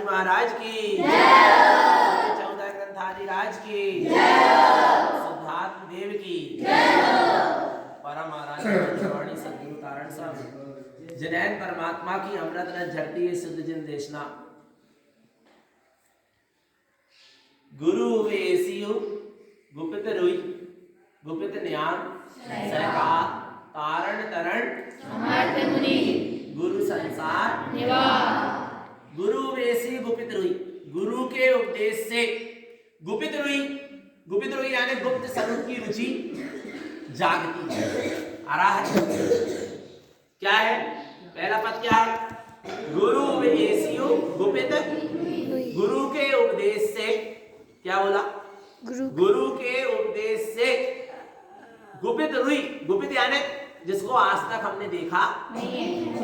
महाराज की जय, 14 ग्रंथारी राज की जय, सिद्धार्थ देव की परम आराध्य सद्गुरु तारण स्वामी जिनैन परमात्मा की अमृत रस झरती है सिद्ध जिन देशना। गुरु वेसियु गुपित रुई गुपित ज्ञान सहकार तारण तरण समर्थ मुनि गुरु संसार निवास। गुरु वेसी गुपित रुई, गुरु के उपदेश से गुपित रुई यानी गुप्त स्वरूप की रुचि जागती है। आ रहा है क्या है? पहला पद क्या है? गुरु वेसियु गुपित, गुरु के उपदेश से क्या बोला? गुरु के उपदेश से गुपित रुई, गुपित यानी जिसको आज तक हमने देखा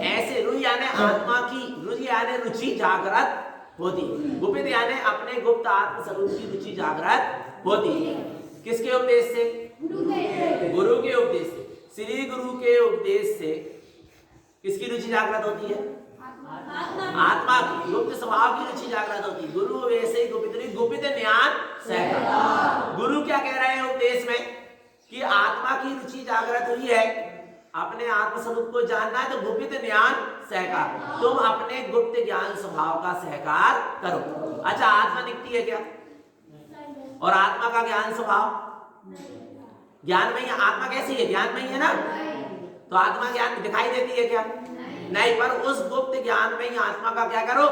ऐसे, रुई यानी आत्मा की, रुचि यानी रुचि जागृत होती, गुपित यानी अपने गुप्त आत्म स्वरूप की रुचि जागृत होती। किसके उपदेश से? गुरु के उपदेश से। श्री गुरु के उपदेश से किसकी रुचि जागृत होती है? आत्मा की, गुप्त स्वभाव की रुचि जागृत होती है। गुरु वैसे गुपित, गुपित ज्ञान सहकार। गुरु क्या कह रहे हैं उपदेश में कि आत्मा की रुचि जागृत हुई है, अपने आत्म स्वरूप को जानना है तो गुप्त ज्ञान सहकार, तुम अपने गुप्त ज्ञान स्वभाव का सहकार करो। अच्छा, आत्मा दिखती है क्या? और आत्मा का ज्ञान स्वभाव ज्ञान में ही, आत्मा कैसी है? ज्ञान में ही है ना, तो आत्मा ज्ञान दिखाई देती है क्या? नहीं, पर उस गुप्त ज्ञान में ही आत्मा का क्या करो?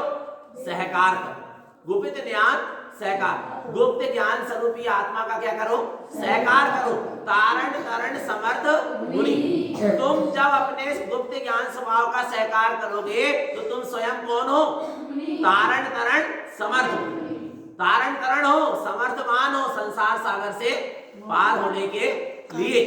सहकार करो। गुप्त ज्ञान सहकार, गुप्त ज्ञान स्वरूपी आत्मा का क्या करो? सहकार करो। तारण तरण समर्थ मुनि, तुम जब अपने गुप्त ज्ञान स्वभाव का सहकार करोगे तो तुम स्वयं कौन हो? तारण तरण समर्थ, तारण तरण हो, समर्थमान हो संसार सागर से पार होने के लिए।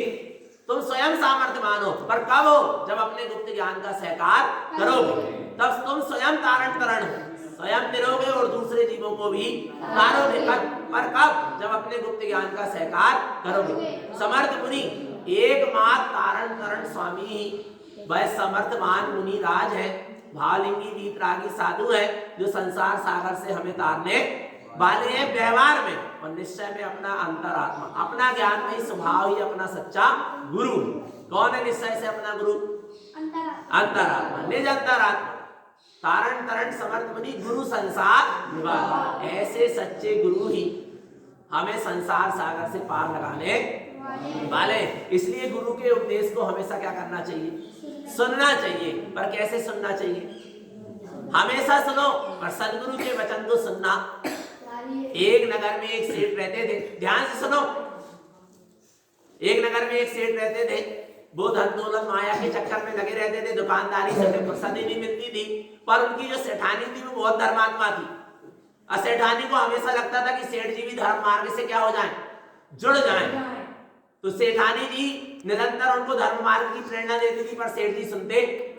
तुम स्वयं सामर्थ्यमान हो, पर कब हो? जब अपने गुप्त ज्ञान का सहकार करोगे, तब तुम स्वयं तारण तरण हो, स्वयं तिरोगे और दूसरे जीवों को भी तारोगे। पर कब? जब अपने गुप्त ज्ञान का सहकार करोगे। समर्थ मुनि, एकमात्र तारण तरण स्वामी ही वह समर्थमान मुनि राज है, भावलिंगी वीतरागी साधु है, जो संसार सागर से हमें तारने वाले हैं व्यवहार में और निश्चय में अपना अंतरात्मा, अपना ज्ञान में स्वभाव ही अपना सच्चा गुरु। कौन है निश्चय से अपना गुरु? अंतरात्मा, निज अंतरात्मा। तारण तरण समर्थ मुनि गुरु संसार निवास, ऐसे सच्चे गुरु ही हमें संसार सागर से पार लगाने वाले। इसलिए गुरु के उपदेश को हमेशा क्या करना चाहिए? सुनना चाहिए। पर कैसे सुनना चाहिए? हमेशा सुनो, पर सदगुरु के वचन को सुनना। एक नगर में एक सेठ रहते थे, ध्यान से सुनो। एक नगर में एक सेठ रहते थे, वो धन दौलत माया के चक्कर में लगे रहते थे, दुकानदारी से उन्हें फुर्सत ही नहीं मिलती थी। पर उनकी जो सेठानी थी वो बहुत धर्मात्मा थी, और सेठानी को हमेशा लगता था कि सेठ जी भी धर्म मार्ग से क्या हो जाएं? जुड़ जाएं। तो सेठानी जी निरंतर उनको धर्म मार्ग की प्रेरणा देती थी, पर सेठ जी सुनते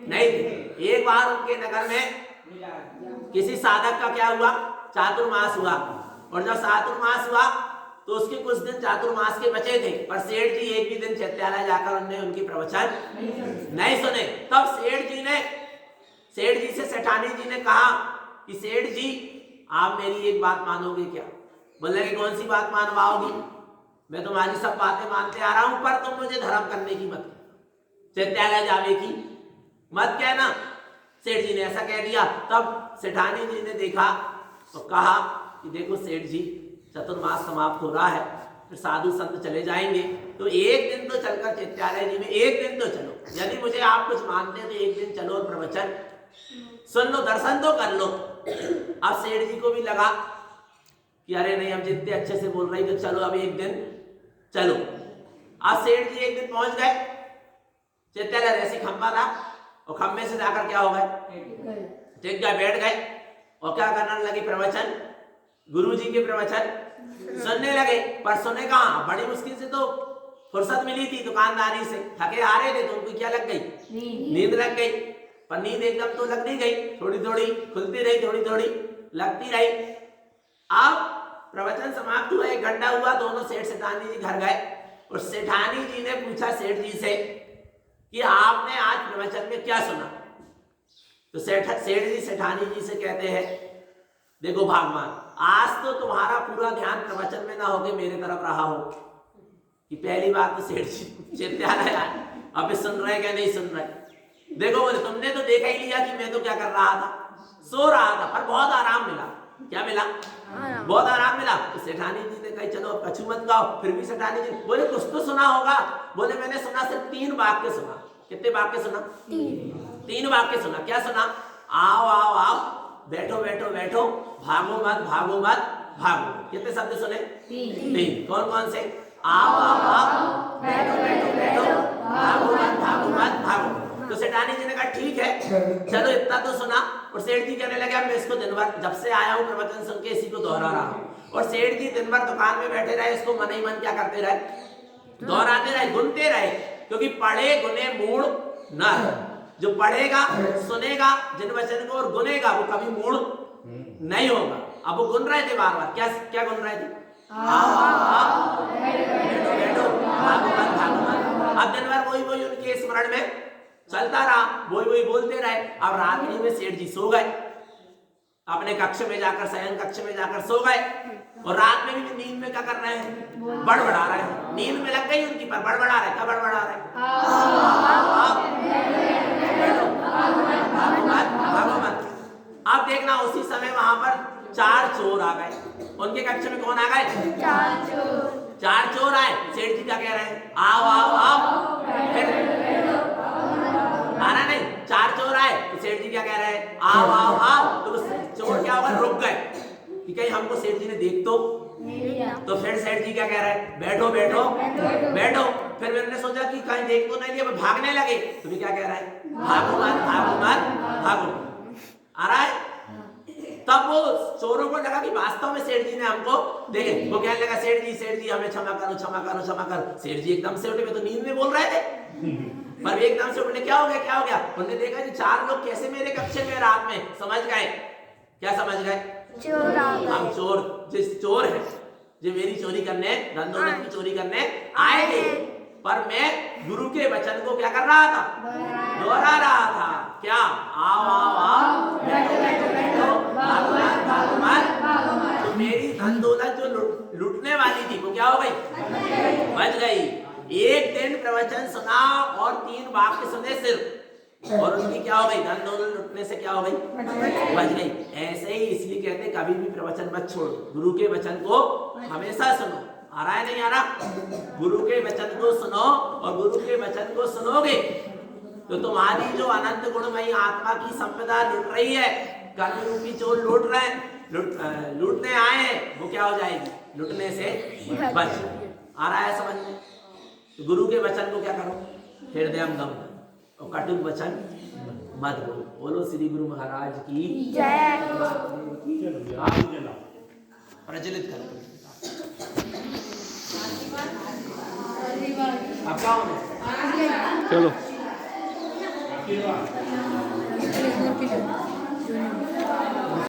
नहीं थे। एक बार उनके नगर में किसी साधक का क्या हुआ? चातुर्मास हुआ, और जब चातुर्मास हुआ तो उसके कुछ दिन चातुर्मास के बचे थे, पर सेठ जी एक भी दिन चैत्यालय जाकर उन्होंने उनकी प्रवचन नहीं सुने। तब सेठ जी से सेठानी जी ने कहा कि सेठ जी, आप मेरी एक बात मानोगे क्या? बोले कि कौन सी बात मानवाओगी? मैं तुम्हारी सब बातें मानते आ रहा हूं, पर तुम मुझे धर्म करने की मत, चैत्यालय जाने की मत कहना। सेठ जी ने ऐसा कह दिया। तब सेठानी जी ने देखा तो कहा कि देखो सेठ जी, चतुर्मास समाप्त हो रहा है, फिर साधु संत चले जाएंगे, तो एक दिन तो चलकर चैत्यालय जी में एक दिन तो चलो। यदि मुझे आप कुछ मानते हैं तो एक दिन चलो और प्रवचन सुन लो, दर्शन तो कर लो। अब सेठ जी को भी लगा कि अरे नहीं, हम जितने अच्छे से बोल रही तो चलो, अब एक दिन चलो। अब सेठ जी एक दिन पहुंच गए चैत्यालय, ऐसी खंबा था, और खंबे से जाकर क्या हो गए? टिक गए, बैठ गए, और क्या करने लगे? प्रवचन, गुरुजी के प्रवचन सुनने लगे। पर सुने कहां? बड़ी मुश्किल से तो फुर्सत मिली थी दुकानदारी से, थके हारे थे, तो उनको क्या लग गई? नींद लग गई। पर नींद एकदम तो लग नहीं गई, थोड़ी थोड़ी खुलती रही, थोड़ी थोड़ी लगती रही। अब प्रवचन समाप्त हुआ, 1 घंटा हुआ, दोनों सेठ सेठानी जी घर गए, और सेठानी जी ने पूछा सेठ जी से कि आपने आज प्रवचन में क्या सुना? तो सेठ जी सेठानी जी से कहते हैं देखो भगवान, आज तो तुम्हारा पूरा ध्यान प्रवचन में ना होके मेरे तरफ रहा हो कि पहली बात तो सेठ जी चित्यालय आए, अब सुन रहे क्या नहीं सुन रहे। देखो बोले तुमने तो देखा ही लिया कि मैं तो क्या कर रहा था, सो रहा था, पर बहुत आराम मिला। क्या मिला? बहुत आराम मिला। तो सेठानी जी ने कहा चलो अब कछु मत गाओ, फिर भी सेठानी जी बोले कुछ तो सुना होगा। बोले मैंने सुना सिर्फ 3 वाक्य सुना। कितने वाक्य सुना? 3 वाक्य सुना। क्या सुना? आओ आओ आओ, बैठो बैठो बैठो, भागो मत भागो मत भागो। कितने शब्द सुने? 3। कौन कौन से? आओ आओ आओ, बैठो बैठो बैठो, भागो मत भागो मत भागो। तो सेठानी जी ने कहा ठीक है, चलो इतना तो सुना। और सेठ जी कहने लगे मैं इसको दिन भर जब से आया हूँ प्रवचन सुन के इसी को दोहरा रहा हूँ। और सेठ जी दिन भर दुकान में बैठे रहे, इसको मन ही मन क्या करते रहे? दोहराते रहे, गुनते रहे। क्योंकि पढ़े गुने मूड न है। जो पढ़ेगा सुनेगा जिन वचन को और गुनेगा वो कभी मूड नहीं होगा। अब वो गुन रहे थे बार बार। क्या क्या गुन रहे थे? आओ आओ आओ, बैठो बैठो, भागो मत भागो मत। अब दिन भर वही उनके स्मरण में चलता रहा, वही बोलते रहे। अब रात्रि में सेठ जी सो गए, अपने कक्ष में जाकर, शयन कक्ष में जाकर सो गए। और रात में भी नींद में क्या कर रहे हैं? बड़बड़ा रहे हैं। नींद में लग गई उनकी, पर बड़बड़ा रहे। क्या बड़बड़ा रहे? भागो मत। अब देखना उसी समय वहां पर 4 चोर आ गए। उनके कक्ष में कौन आ गए? 4 चोर आए। सेठ जी क्या कह रहे हैं? आओ आओ आओ, फिर आना नहीं। 4 चोर आए तो सेठ जी क्या कह रहे हैं? आओ आओ आओ। तो चोर क्या होगा? रुक गए कि कहीं हमको सेठ जी ने देख तो फिर सेठ जी क्या कह रहे हैं? बैठो बैठो बैठो। फिर मैंने सोचा कि कहीं देख तो नहीं लिया, भागने लगे। तो भी क्या कह रहा है? भागो मत भागो मत भागो। आ रहा है? तब वो चोरों को लगा कि वास्तव में सेठ जी ने हमको देखे। वो कहने लगा सेठ जी हमें क्षमा करो क्षमा करो क्षमा करो। सेठ जी एकदम से उठे, तो नींद में बोल रहे थे, पर एकदम से उन्हें क्या हो गया क्या हो गया? उन्होंने देखा कि 4 लोग कैसे मेरे कक्ष में रात में समझ गए। क्या समझ गए? चोर। हम चोर, जिस चोर है जो मेरी चोरी करने, धन दौलत की चोरी करने आए थे, पर मैं गुरु के वचन को क्या कर रहा था? दोहरा रहा था। क्या? आओ आओ आओ, बैठो बैठो बैठो, भागो मत भागो मत। तो मेरी धन दौलत जो लूटने वाली थी वो क्या हो गई? बच गई। एक दिन प्रवचन सुना और 3 वाक्य सुने सिर्फ, और उनकी क्या हो गई? धन दौलत लुटने से क्या हो गई? बच गई। ऐसे ही इसलिए कहते कभी भी प्रवचन मत छोड़ो, गुरु के वचन को हमेशा सुनो। आ रहा है नहीं आ रहा? गुरु के वचन को सुनो, और गुरु के वचन को सुनोगे तो तुम्हारी जो अनंत गुणमयी आत्मा की संपदा लुट रही है, कर्म रूपी चोर लूट रहे हैं, लूटने आए हैं, वो क्या हो जाएगी? लुटने से बच। आ रहा है समझ में? तो गुरु के वचन को क्या करो? हृदय गम, और कटुक वचन मत बोलो। बोलो श्री गुरु महाराज की जय। प्रज्वलित करो। अब क्या होना? चलो।